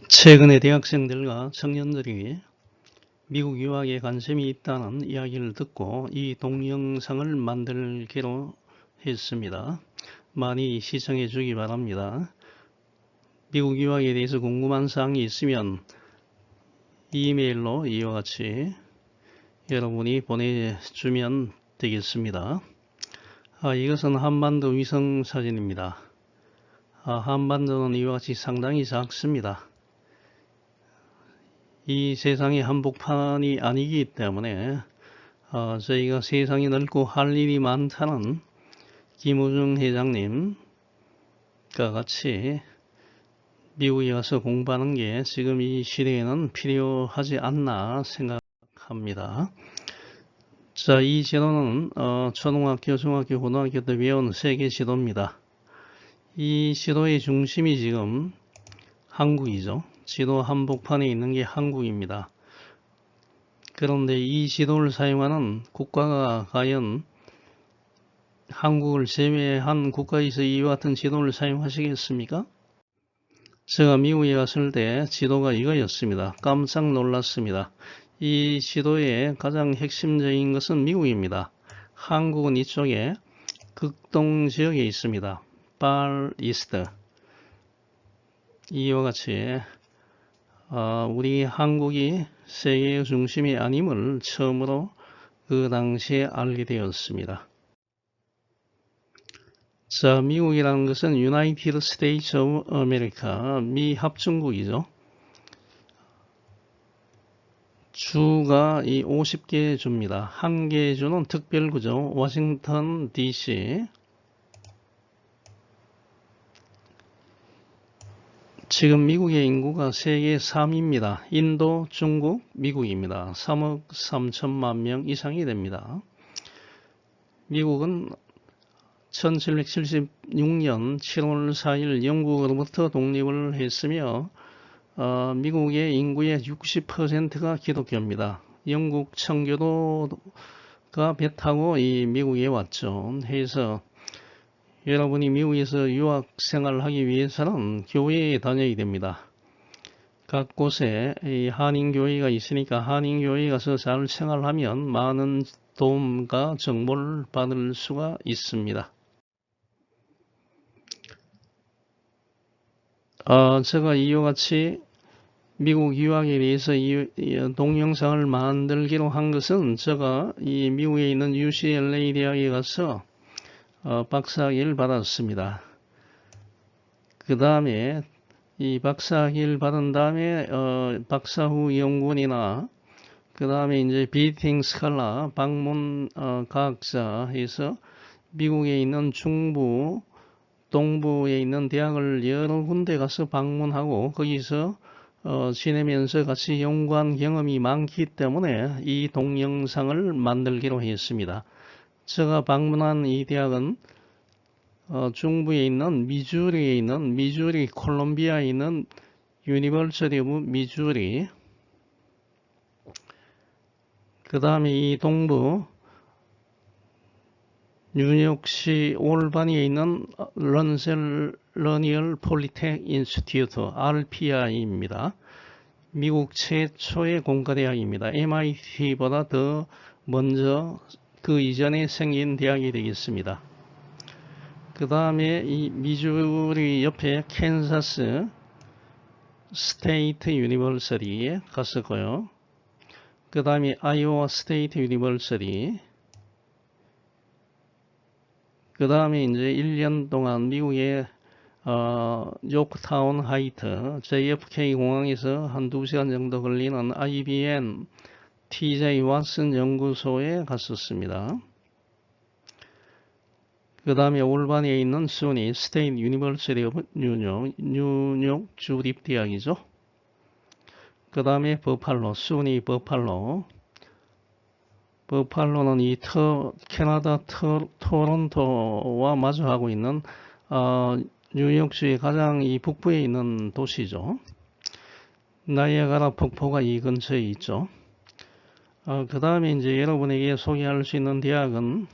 최근에 대학생들과 청년들이 미국 유학에 관심이 있다는 이야기를 듣고 이 동영상을 만들기로 했습니다. 많이 시청해 주기 바랍니다. 미국 유학에 대해서 궁금한 사항이 있으면 이메일로 이와 같이 여러분이 보내주면 되겠습니다. 이것은 한반도 위성 사진입니다. 한반도는 이와 같이 상당히 작습니다. 이 세상이 한복판이 아니기 때문에 저희가 세상이 넓고 할 일이 많다는 김우중 회장님과 같이 미국에 가서 공부하는 게 지금 이 시대에는 필요하지 않나 생각합니다. 자, 이 지도는 초등학교, 중학교, 고등학교 때 배운 세계 지도입니다. 이 지도의 중심이 지금 한국이죠. 지도 한복판에 있는 게 한국입니다. 그런데 이 지도를 사용하는 국가가 과연 한국을 제외한 국가에서 이와 같은 지도를 사용하시겠습니까? 제가 미국에 갔을 때 지도가 이거였습니다. 깜짝 놀랐습니다. 이 지도의 가장 핵심적인 것은 미국입니다. 한국은 이쪽에 극동 지역에 있습니다. Far East. 이와 같이 우리 한국이 세계의 중심이 아님을 처음으로 그 당시에 알게 되었습니다. 자, 미국이라는 것은 United States of America, 미 합중국이죠. 주가 이 50개 주입니다. 한 개 주는 특별구죠. 워싱턴 DC. 지금 미국의 인구가 세계 3위입니다. 인도, 중국, 미국입니다. 3억 3천만 명 이상이 됩니다. 미국은 1776년 7월 4일 영국으로부터 독립을 했으며 미국의 인구의 60%가 기독교입니다. 영국 청교도가 배 타고 이 미국에 왔죠. 해서 여러분이 미국에서 유학 생활을 하기 위해서는 교회에 다녀야 됩니다. 각 곳에 이 한인교회가 있으니까 한인교회에 가서 잘 생활하면 많은 도움과 정보를 받을 수가 있습니다. 제가 이와 같이 미국 유학에 대해서 이 동영상을 만들기로 한 것은 제가 이 미국에 있는 UCLA 대학에 가서 박사학위를 받았습니다. 그 다음에 이 박사학위를 받은 다음에 박사 후 연구원이나 그 다음에 이제 비팅 스칼라 방문 과학자 해서 미국에 있는 중부 동부에 있는 대학을 여러 군데 가서 방문하고 거기서 지내면서 같이 연구한 경험이 많기 때문에 이 동영상을 만들기로 했습니다. 제가 방문한 이 대학은 중부에 있는 미주리 콜롬비아에 있는 유니버시티 오브 미주리, 그 다음에 이 동부 뉴욕시 올바니에 있는 런셀 러니얼 폴리텍 인스티튜트 RPI입니다. 미국 최초의 공과대학입니다. MIT보다 더 먼저 그 이전에 생긴 대학이 되겠습니다. 그 다음에 이 미주리 옆에 캔사스 스테이트 유니버시티에 갔었고요. 그 다음에 아이오와 스테이트 유니버시티, 그 다음에 이제 1년 동안 미국의 요크타운 하이트 JFK 공항에서 한 2시간 정도 걸리는 IBM TJ 왓슨 연구소에 갔었습니다. 그 다음에 올바니에 있는 수니 스테이트 유니버시티 오브 뉴욕 주립대학이죠. 그 다음에 버팔로 수니 버팔로는 이 캐나다 토론토와 마주하고 있는 뉴욕주의 가장 이 북부에 있는 도시죠. 나이아가라 폭포가 이 근처에 있죠. 그 다음에 이제 여러분에게 소개할 수 있는 대학은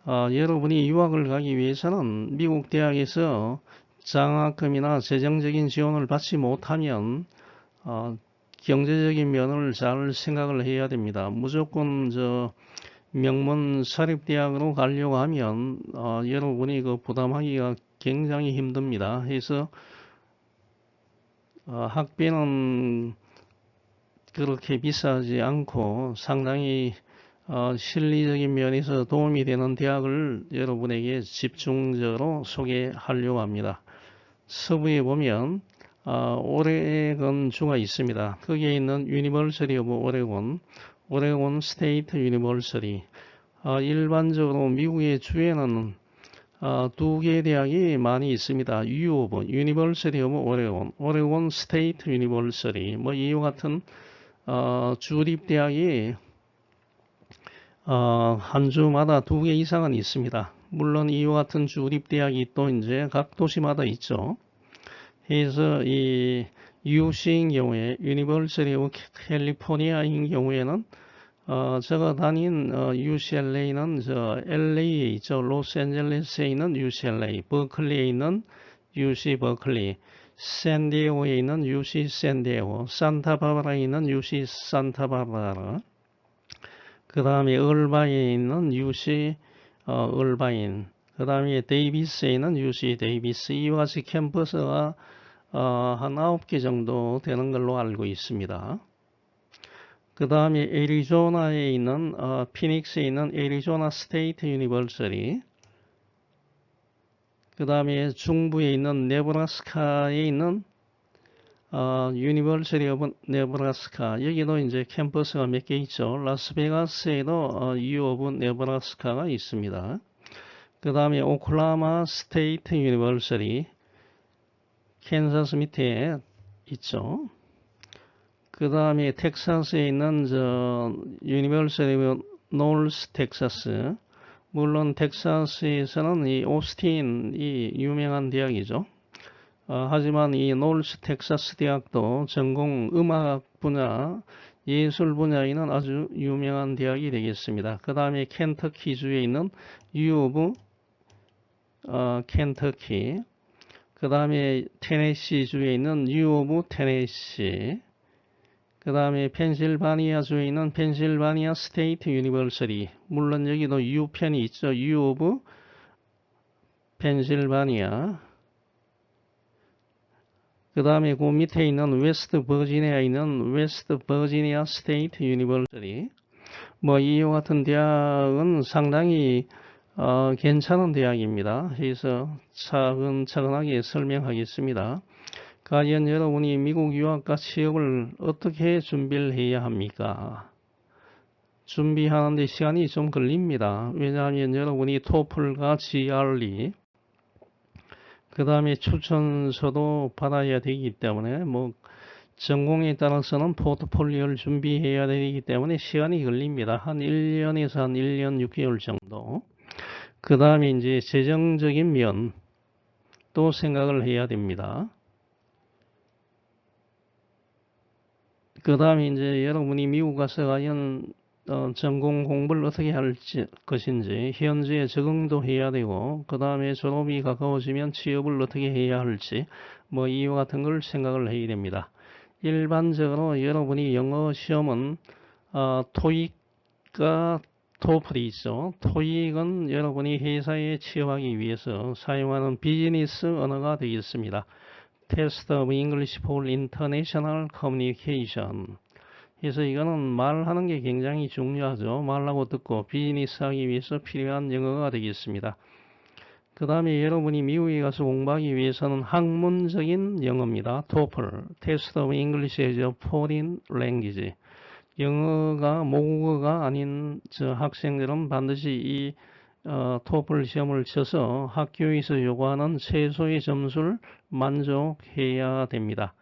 여러분이 유학을 가기 위해서는 미국 대학에서 장학금이나 재정적인 지원을 받지 못하면 경제적인 면을 잘 생각을 해야 됩니다. 무조건 명문 사립대학으로 가려고 하면 여러분이 그 부담하기가 굉장히 힘듭니다. 그래서 학비는 그렇게 비싸지 않고 상당히 실리적인 면에서 도움이 되는 대학을 여러분에게 집중적으로 소개하려고 합니다. 서부에 보면 오레건 주가 있습니다. 거기에 있는 유니버시티 오브 오레곤, 오레곤 스테이트 유니버시티. 일반적으로 미국의 주에는 두 개의 대학이 많이 있습니다. U 오브 유니버시티 오브 오레곤, 오레곤 스테이트 유니버시티. 뭐 이와 같은 주립 대학이 한 주마다 두 개 이상은 있습니다. 물론 이와 같은 주립 대학이 또 이제 각 도시마다 있죠. 그래서 이 UC인 경우에 유니버시티 오브 캘리포니아인 경우에는 제가 다닌 UCLA는 LA에 있죠. 로스앤젤레스에 있는 UCLA, 버클리에 있는 UC 버클리, 샌디에고에 있는 UC 샌디에고, 산타바바라에 있는 UC 산타바바라, 그 다음에 얼바인에 있는 UC 얼바인, 그 다음에 데이비스에 있는 UC 데이비스, 이와 같이 캠퍼스가 한 9개 정도 되는 걸로 알고 있습니다. 그 다음에 애리조나에 있는 피닉스에 있는 애리조나 스테이트 유니버시티, 그 다음에 중부에 있는 네브라스카에 있는 유니버시티 오브 네브라스카, 여기도 이제 캠퍼스가 몇 개 있죠. 라스베가스에도 U 오브 네브라스카가 있습니다. 그 다음에 오클라호마 스테이트 유니버시티, 캔자스 밑에 있죠. 그 다음에 텍사스에 있는 유니버시티 오브 노스 텍사스, 물론 텍사스에서는 이 오스틴이 유명한 대학이죠. 하지만 이 노스 텍사스 대학도 전공 음악 분야, 예술 분야에는 아주 유명한 대학이 되겠습니다. 그 다음에 켄터키주에 있는 U 오브 켄터키, 그 다음에 테네시주에 있는 U 오브 테네시, 그 다음에 펜실바니아주에 있는 펜실바니아 스테이트 유니버시티, 물론 여기도 U편이 있죠. U 오브 펜실바니아. 그 다음에 그 밑에 있는 웨스트 버지니아에 있는 웨스트 버지니아 스테이트 유니버시티. 뭐 이와 같은 대학은 상당히 괜찮은 대학입니다. 그래서 차근차근하게 설명하겠습니다. 과연 여러분이 미국 유학과 취업을 어떻게 준비를 해야 합니까? 준비하는데 시간이 좀 걸립니다. 왜냐하면 여러분이 토플과 GRE, 그 다음에 추천서도 받아야 되기 때문에 뭐 전공에 따라서는 포트폴리오를 준비해야 되기 때문에 시간이 걸립니다. 한 1년에서 한 1년 6개월 정도. 그 다음에 이제 재정적인 면도 생각을 해야 됩니다. 그 다음에 이제 여러분이 미국 가서 과연 전공 공부를 어떻게 할 것인지, 현지에 적응도 해야 되고, 그 다음에 졸업이 가까워지면 취업을 어떻게 해야 할지, 뭐 이와 같은 걸 생각을 해야 됩니다. 일반적으로 여러분이 영어 시험은 토익과 토플이 있죠. 토익은 여러분이 회사에 취업하기 위해서 사용하는 비즈니스 언어가 되겠습니다. Test of English for International Communication. 그래서 이거는 말하는 게 굉장히 중요하죠. 말하고 듣고 비즈니스 하기 위해서 필요한 영어가 되겠습니다. 그 다음에 여러분이 미국에 가서 공부하기 위해서는 학문적인 영어입니다. TOEFL, Test of English as a Foreign Language. 영어가 모국어가 아닌 학생들은 반드시 이 토플 시험을 쳐서 학교에서 요구하는 최소의 점수를 만족해야 됩니다.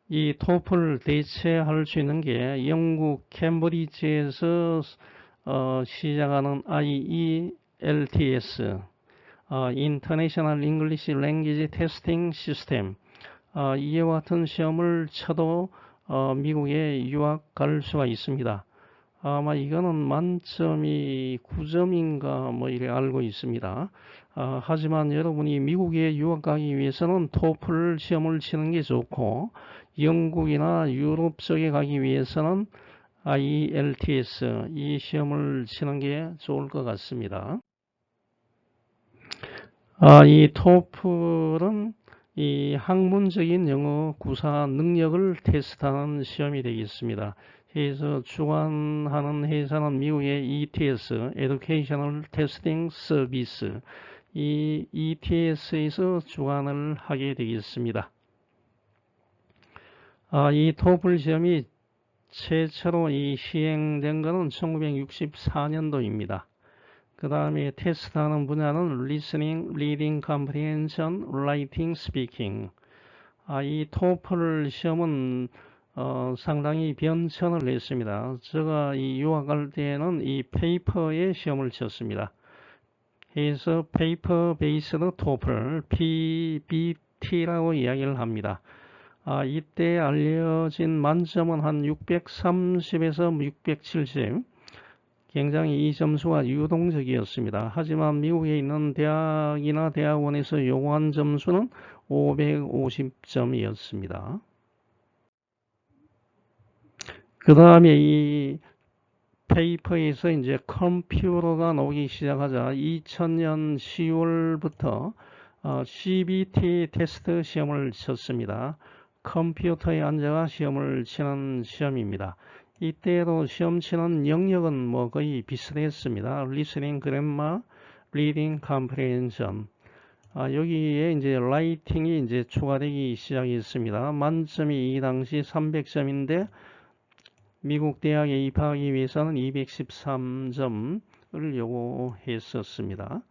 이 토플 대체할 수 있는 게 영국 캠브리지에서 시작하는 IELTS, International English Language Testing System, 이와 같은 시험을 쳐도 미국에 유학 갈 수가 있습니다. 아마 이거는 만점이 9점인가 뭐 이래 알고 있습니다. 하지만 여러분이 미국에 유학 가기 위해서는 토플 시험을 치는 게 좋고, 영국이나 유럽 쪽에 가기 위해서는 IELTS 이 시험을 치는 게 좋을 것 같습니다. 이 토플은 이 학문적인 영어 구사 능력을 테스트하는 시험이 되겠습니다. 그래서 주관하는 회사는 미국의 ETS, Educational Testing Service, 이 ETS에서 주관을 하게 되겠습니다. 이 토플 시험이 최초로 시행된 것은 1964년도입니다. 그 다음에 테스트하는 분야는 Listening, Reading Comprehension, Writing, Speaking. 이 토플 시험은 상당히 변천을 했습니다. 제가 유학할 때는 이 페이퍼에 시험을 쳤습니다. 그래서 페이퍼 베이스드 토플 PBT라고 이야기를 합니다. 이때 알려진 만점은 한 630에서 670. 굉장히 이 점수가 유동적이었습니다. 하지만 미국에 있는 대학이나 대학원에서 요구한 점수는 550점이었습니다. 그 다음에 이 페이퍼에서 이제 컴퓨터가 나오기 시작하자 2000년 10월부터 CBT 테스트 시험을 쳤습니다. 컴퓨터에 앉아가 시험을 치는 시험입니다. 이때도 시험 치는 영역은 뭐 거의 비슷했습니다. Listening, Grammar, Reading, Comprehension. 여기에 이제 라이팅이 이제 추가되기 시작했습니다. 만점이 이 당시 300점인데 미국 대학에 입학하기 위해서는 213점을 요구했었습니다.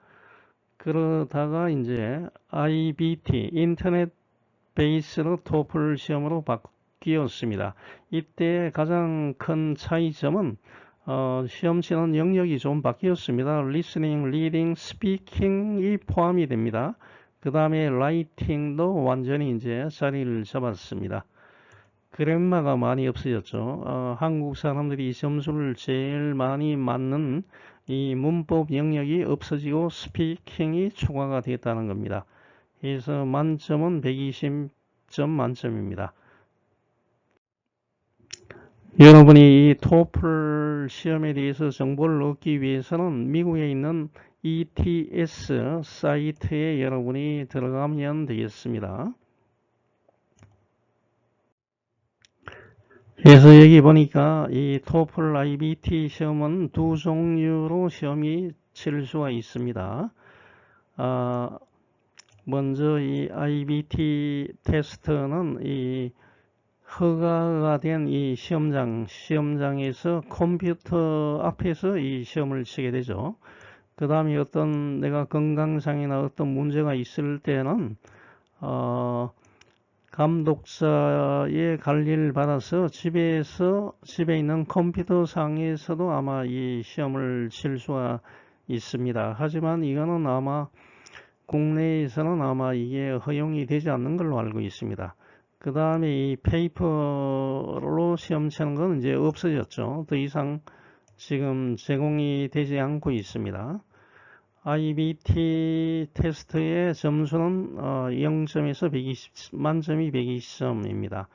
그러다가 이제 IBT, 인터넷 베이스로 토플 시험으로 바뀌었습니다. 이때 가장 큰 차이점은 시험 치는 영역이 좀 바뀌었습니다. Listening, Reading, Speaking이 포함이 됩니다. 그 다음에 Writing도 완전히 이제 자리를 잡았습니다. 그램마가 많이 없어졌죠. 한국 사람들이 점수를 제일 많이 맞는 이 문법 영역이 없어지고 스피킹이 추가가 됐다는 겁니다. 그래서 만점은 120점 만점입니다. 여러분이 이 토플 시험에 대해서 정보를 얻기 위해서는 미국에 있는 ETS 사이트에 여러분이 들어가면 되겠습니다. 그래서 여기 보니까 이 토플 IBT 시험은 두 종류로 시험이 치를 수가 있습니다. 먼저 이 IBT 테스트는 이 허가가 된 이 시험장에서 컴퓨터 앞에서 이 시험을 치게 되죠. 그 다음에 어떤 내가 건강상이나 어떤 문제가 있을 때는 감독자의 관리를 받아서 집에 있는 컴퓨터 상에서도 아마 이 시험을 칠 수가 있습니다. 하지만 이거는 아마 국내에서는 아마 이게 허용이 되지 않는 걸로 알고 있습니다. 그 다음에 이 페이퍼로 시험 치는 건 이제 없어졌죠. 더 이상 지금 제공이 되지 않고 있습니다. IBT 테스트의 점수는 0점에서 120, 만점이 120점입니다.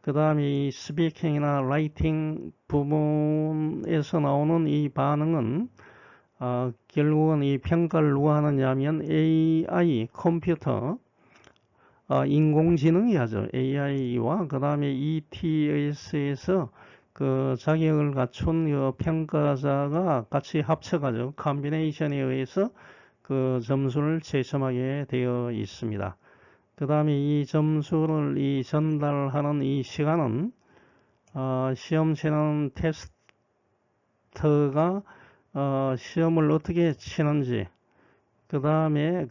그 다음에 이 스피킹이나 라이팅 부분에서 나오는 이 반응은 결국은 이 평가를 누가 하느냐 하면 AI, 컴퓨터, 인공지능이 하죠. AI와 그 다음에 ETS에서 그 자격을 갖춘 그 평가자가 같이 합쳐가지고 컴비네이션에 의해서 그 점수를 채점하게 되어 있습니다. 그 다음에 이 점수를 전달하는 이 시간은 시험 치는 테스터가 시험을 어떻게 치는지, 그 다음에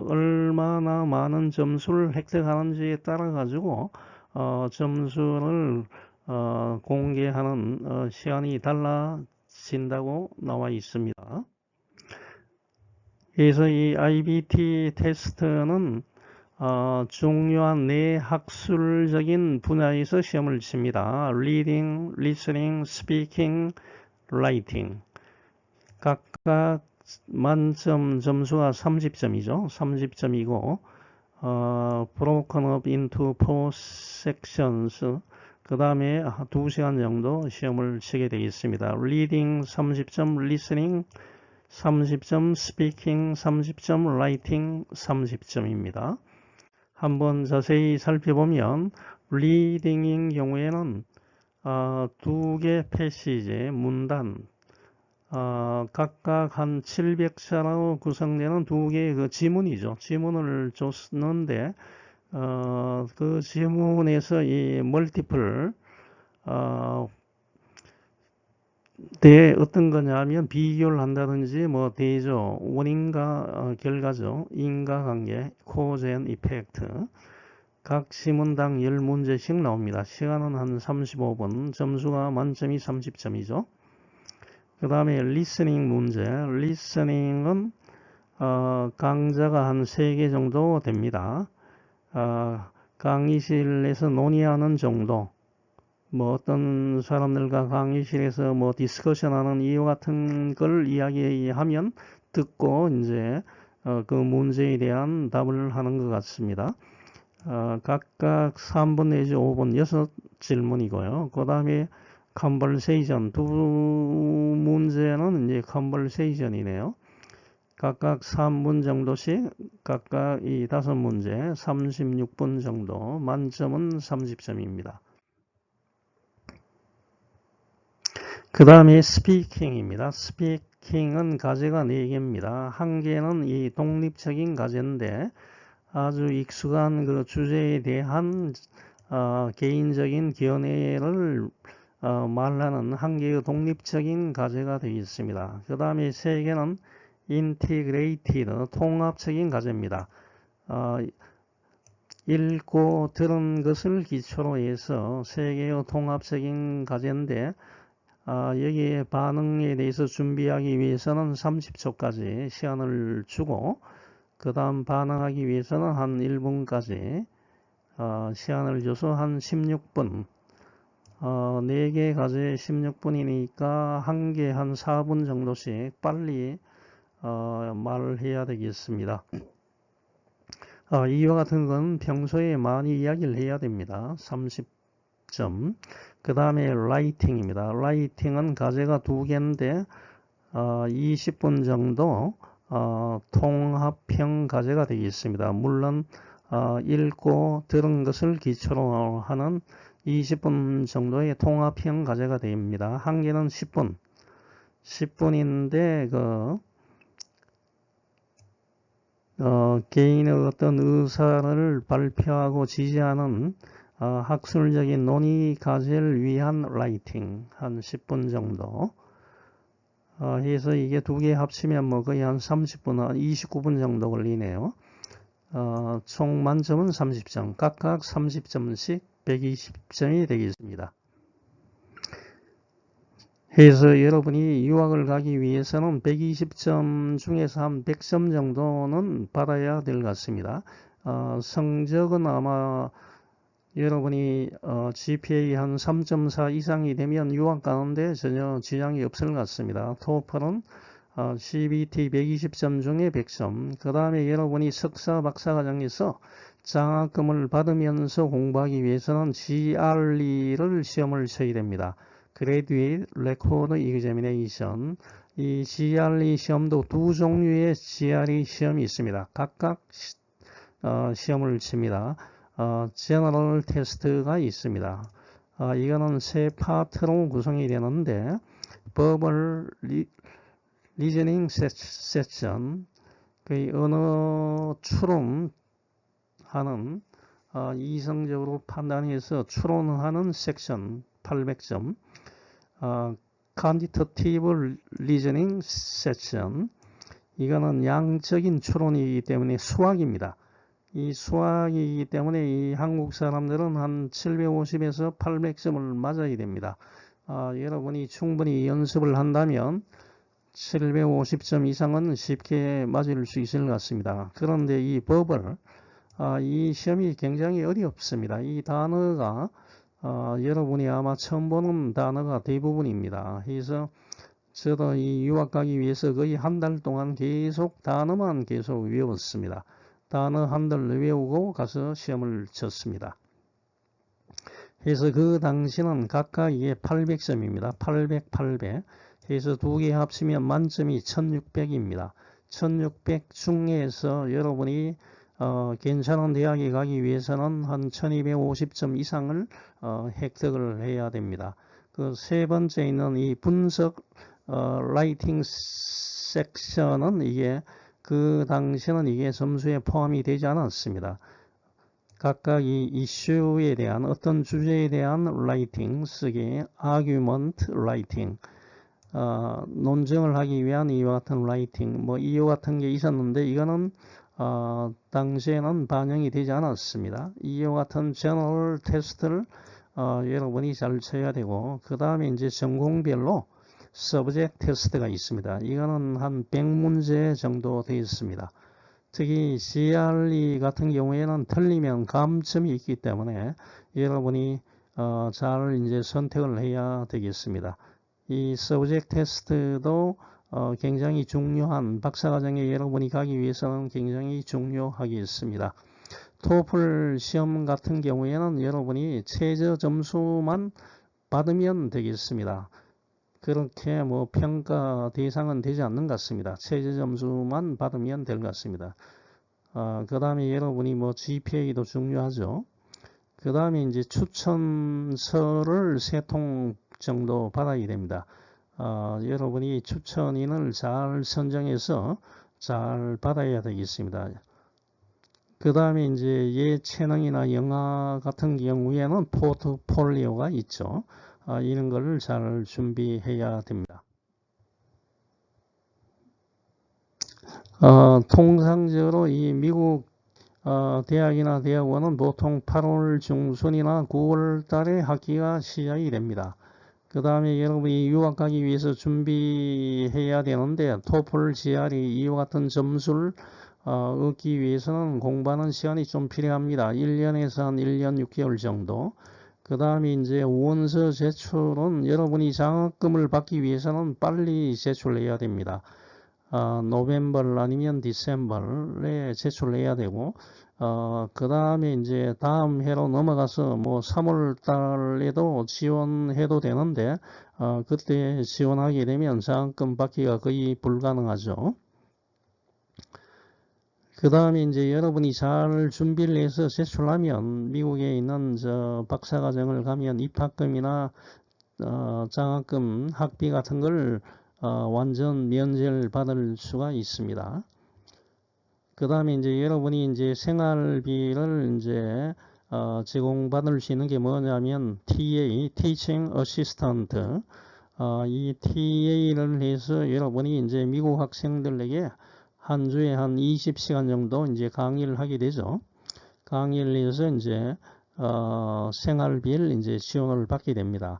얼마나 많은 점수를 획득하는지에 따라 가지고 점수를 공개하는 시간이 달라진다고 나와 있습니다. 그래서 이 IBT 테스트는 중요한 네 학술적인 분야에서 시험을 칩니다. Reading, Listening, Speaking, writing. 각각 만점 점수가 30점이죠. 30점이고 broken up into 4 sections. 그 다음에 2시간 정도 시험을 치게 되어 있습니다. reading 30점, listening 30점, speaking 30점, writing 30점입니다. 한번 자세히 살펴보면 reading인 경우에는 2개 패시지, 문단 각각 한 700자로 구성되는 2개의 그 지문이죠. 지문을 줬는데 그 지문에서 이 멀티플 대 어떤 거냐면 비교를 한다든지 뭐 대조, 원인과 결과죠. 인과관계, cause and effect. 각 지문당 10문제씩 나옵니다. 시간은 한 35분, 점수가 만점이 30점이죠. 그 다음에 listening 문제. listening은 강좌가 한 3개 정도 됩니다. 강의실에서 논의하는 정도, 뭐 어떤 사람들과 강의실에서 뭐 디스커션하는 이와 같은 걸 이야기하면 듣고 이제 그 문제에 대한 답을 하는 것 같습니다. 각각 3분 내지 5분 6질문이고요. 그 다음에 컨버세이션, 2문제는 이제 컨버세이션이네요. 각각 3분 정도씩, 각각 이 5문제 36분 정도, 만점은 30점입니다. 그 다음에 스피킹입니다. 스피킹은 과제가 4개입니다. 한 개는 이 독립적인 과제인데 아주 익숙한 그 주제에 대한 개인적인 견해를 말하는 한 개의 독립적인 과제가 되어 있습니다. 그 다음에 3개는 integrated, 통합적인 과제입니다. 읽고 들은 것을 기초로 해서 3개의 통합적인 과제인데 여기에 반응에 대해서 준비하기 위해서는 30초까지 시간을 주고 그 다음 반응하기 위해서는 한 1분까지 시간을 줘서 한 16분 4개 과제 16분이니까 한 개 한 4분 정도씩 빨리 말을 해야 되겠습니다. 이와 같은 건 평소에 많이 이야기를 해야 됩니다. 30점. 그 다음에 writing입니다. writing은 과제가 2개인데 20분 정도 통합형 과제가 되겠습니다. 물론 읽고 들은 것을 기초로 하는 20분 정도의 통합형 과제가 됩니다. 한 개는 10분. 10분인데 개인의 어떤 의사를 발표하고 지지하는 학술적인 논의 과제를 위한 라이팅 한 10분 정도 해서 이게 2개 합치면 뭐 거의 한 30분, 한 29분 정도 걸리네요. 총 만점은 30점, 각각 30점씩 120점이 되겠습니다. 해서 여러분이 유학을 가기 위해서는 120점 중에서 한 100점 정도는 받아야 될 것 같습니다. 성적은 아마 여러분이 GPA 한 3.4 이상이 되면 유학 가는데 전혀 지장이 없을 것 같습니다. 토플은 CBT 120점 중에 100점. 그 다음에 여러분이 석사, 박사 과정에서 장학금을 받으면서 공부하기 위해서는 GRE를 시험을 쳐야 됩니다. Graduate Record Examination. 이 GRE 시험도 2 종류의 GRE 시험이 있습니다. 각각 시험을 칩니다. 제너럴 테스트가 있습니다. 이거는 3파트로 구성이 되는데 버벌 리저닝 세션, 그 언어 추론하는 이성적으로 판단해서 추론하는 섹션 800점, quantitative reasoning section, 이거는 양적인 추론이기 때문에 수학입니다. 이 수학이기 때문에 이 한국 사람들은 한 750에서 800점을 맞아야 됩니다. 여러분이 충분히 연습을 한다면 750점 이상은 쉽게 맞을 수 있을 것 같습니다. 그런데 이 버블, 이 시험이 굉장히 어렵습니다. 이 단어가 여러분이 아마 처음 보는 단어가 대부분입니다. 그래서 저도 이 유학 가기 위해서 거의 한 달 동안 계속 단어만 계속 외웠습니다. 단어 한 달 외우고 가서 시험을 쳤습니다. 그래서 그 당시는 각각 이게 800점입니다. 800, 800. 그래서 두 개 합치면 만점이 1600입니다. 1600 중에서 여러분이 괜찮은 대학에 가기 위해서는 한 1250점 이상을 획득을 해야 됩니다. 그 세 번째 있는 이 분석 라이팅 섹션은 이게 그 당시는 이게 점수에 포함이 되지 않았습니다. 각각 이 이슈에 대한 어떤 주제에 대한 라이팅 쓰기, argument 라이팅, 논증을 하기 위한 이와 같은 라이팅, 뭐 이와 같은 게 있었는데 이거는 당시에는 반영이 되지 않았습니다. 이와 같은 제너럴 테스트를 여러분이 잘 쳐야 되고, 그 다음에 이제 전공별로 서브젝트 테스트가 있습니다. 이거는 한 100문제 정도 되어 있습니다. 특히 GRE 같은 경우에는 틀리면 감점이 있기 때문에 여러분이 잘 이제 선택을 해야 되겠습니다. 이 서브젝트 테스트도 굉장히 중요한, 박사과정에 여러분이 가기 위해서는 굉장히 중요하겠습니다. 토플 시험 같은 경우에는 여러분이 최저 점수만 받으면 되겠습니다. 그렇게 뭐 평가 대상은 되지 않는 것 같습니다. 최저 점수만 받으면 될 것 같습니다. 그 다음에 여러분이 뭐 GPA도 중요하죠. 그 다음에 이제 추천서를 3통 정도 받아야 됩니다. 여러분이 추천인을 잘 선정해서 잘 받아야 되겠습니다. 그 다음에 이제 예체능이나 영화 같은 경우에는 포트폴리오가 있죠. 이런 거를 잘 준비해야 됩니다. 통상적으로 이 미국 대학이나 대학원은 보통 8월 중순이나 9월 달에 학기가 시작이 됩니다. 그 다음에 여러분이 유학 가기 위해서 준비해야 되는데 토플, GRE 이와 같은 점수를 얻기 위해서는 공부하는 시간이 좀 필요합니다. 1년에서 한 1년 6개월 정도. 그 다음에 이제 원서 제출은 여러분이 장학금을 받기 위해서는 빨리 제출해야 됩니다. 노벰버 아니면 디셈버에 제출해야 되고, 그 다음에 이제 다음 해로 넘어가서 뭐 3월 달에도 지원해도 되는데, 그때 지원하게 되면 장학금 받기가 거의 불가능하죠. 그 다음에 이제 여러분이 잘 준비를 해서 제출하면 미국에 있는 박사과정을 가면 입학금이나 장학금, 학비 같은 걸 완전 면제를 받을 수가 있습니다. 그 다음에 이제 여러분이 이제 생활비를 이제 제공받을 수 있는 게 뭐냐면 TA, Teaching Assistant. 이 TA를 해서 여러분이 이제 미국 학생들에게 한 주에 한 20시간 정도 이제 강의를 하게 되죠. 강의를 해서 이제 생활비를 이제 지원을 받게 됩니다.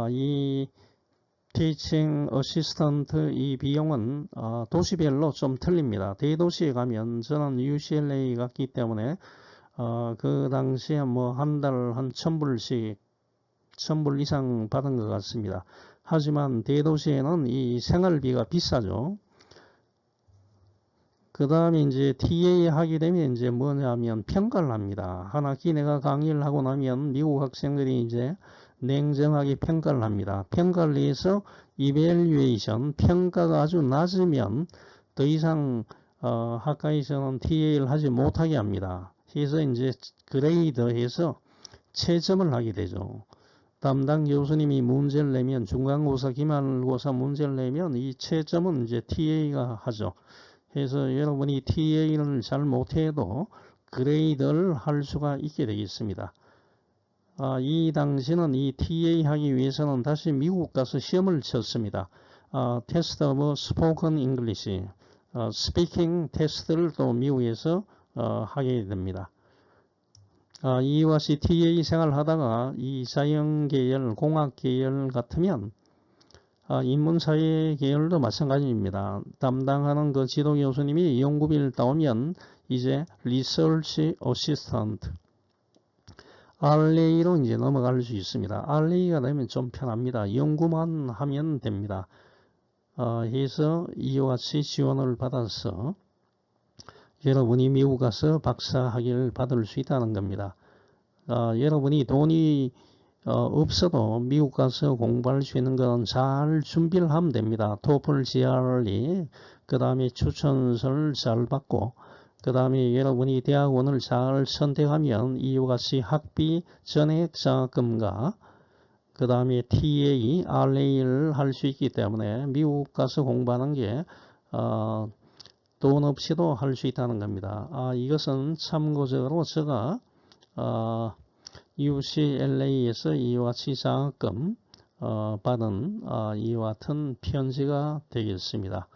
이 티칭 어시스턴트 이 비용은 도시별로 좀 틀립니다. 대도시에 가면 저는 UCLA 갔기 때문에 그 당시에 뭐 한 달 한 1000불씩 1000불 이상 받은 것 같습니다. 하지만 대도시에는 이 생활비가 비싸죠. 그 다음에 이제 TA 하게 되면 이제 뭐냐면 평가를 합니다. 한 학기 내가 강의를 하고 나면 미국 학생들이 이제 냉정하게 평가를 합니다. 평가를 해서 이밸류에이션, 평가가 아주 낮으면 더 이상 학과에서는 TA를 하지 못하게 합니다. 그래서 이제 그레이드해서 채점을 하게 되죠. 담당 교수님이 문제를 내면 중간고사, 기말고사 문제를 내면 이 채점은 이제 TA가 하죠. 그래서 여러분이 TA를 잘 못해도 그레이드를 할 수가 있게 되겠습니다. 이 당시는 이 TA 하기 위해서는 다시 미국 가서 시험을 쳤습니다. 테스트 오브 스포큰 잉글리시, 스피킹 테스트를 또 미국에서 하게 됩니다. 이와 같이 TA 생활을 하다가 이 자연계열, 공학계열 같으면 인문사회 계열도 마찬가지입니다. 담당하는 그 지도 교수님이 연구비를 따오면 이제 리서치 어시스턴트 RA로 이제 넘어갈 수 있습니다. RA가 되면 좀 편합니다. 연구만 하면 됩니다. 해서 이와 같이 지원을 받아서 여러분이 미국 가서 박사 학위를 받을 수 있다는 겁니다. 여러분이 돈이 없어도 미국 가서 공부할 수 있는 건 잘 준비를 하면 됩니다. 토플, GRE, 그 다음에 추천서를 잘 받고, 그 다음에 여러분이 대학원을 잘 선택하면 이와 같이 학비, 전액 장학금과 그 다음에 TA, RA를 할 수 있기 때문에 미국 가서 공부하는 게 돈 없이도 할 수 있다는 겁니다. 이것은 참고적으로 제가 UCLA에서 이와 같이 장학금 받은 이와 같은 편지가 되겠습니다.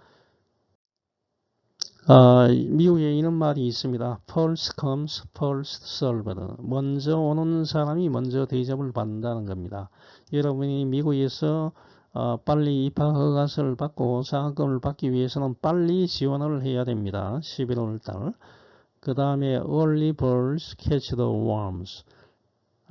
미국에 이런 말이 있습니다. First comes, first served. 먼저 오는 사람이 먼저 대접을 받는다는 겁니다. 여러분이 미국에서 빨리 입학 허가서를 받고 장학금을 받기 위해서는 빨리 지원을 해야 됩니다. 11월 달. 그 다음에 early birds catch the worms.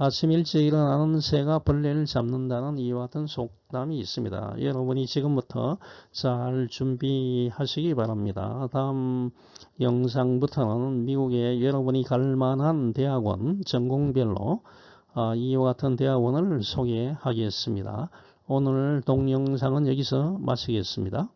아침 일찍 일어나는 새가 벌레를 잡는다는 이와 같은 속담이 있습니다. 여러분이 지금부터 잘 준비하시기 바랍니다. 다음 영상부터는 미국에 여러분이 갈 만한 대학원 전공별로 이와 같은 대학원을 소개하겠습니다. 오늘 동영상은 여기서 마치겠습니다.